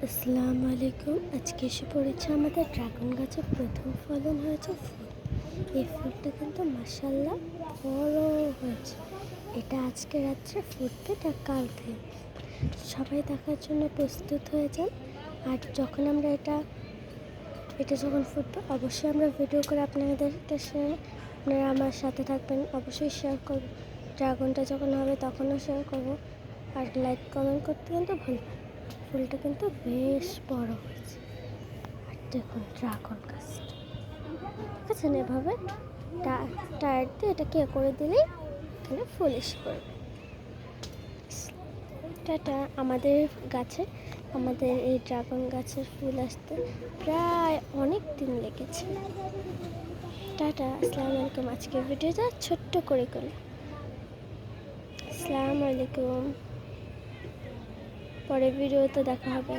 আসসালামু আলাইকুম। আজকে এসে পড়েছে আমাদের ড্রাগন গাছের প্রথম ফলন হয়েছে ফুল। এই ফুলটা কিন্তু মাশাআল্লাহ বড় হয়েছে। এটা আজকে রাত্রে ফুটবে, এটা কালকে। সবাই দেখার জন্য প্রস্তুত হয়ে যান। আর যখন আমরা এটা যখন ফুটবে অবশ্যই আমরা ভিডিও করে আপনাদেরকে আপনারা আমার সাথে থাকবেন, অবশ্যই শেয়ার করবেন। ড্রাগনটা যখন হবে তখনও শেয়ার করবো। আর লাইক কমেন্ট করতে কিন্তু ভুলবেন। ফুলটা কিন্তু বেশ বড় হয়েছে। আর দেখুন ড্রাগন গাছটা দেখেছেন, এভাবে টায়ার দিয়ে এটাকে করে দিলেই এখানে ফুল এসে পড়বে। টাটা। আমাদের এই ড্রাগন গাছের ফুল আসতে প্রায় অনেক দিন লেগেছে। টাটা। আসসালামু আলাইকুম। আজকের ভিডিওটা ছোট্ট করে করলাম। আসসালামু আলাইকুম। পরের ভিডিওতে দেখা হবে।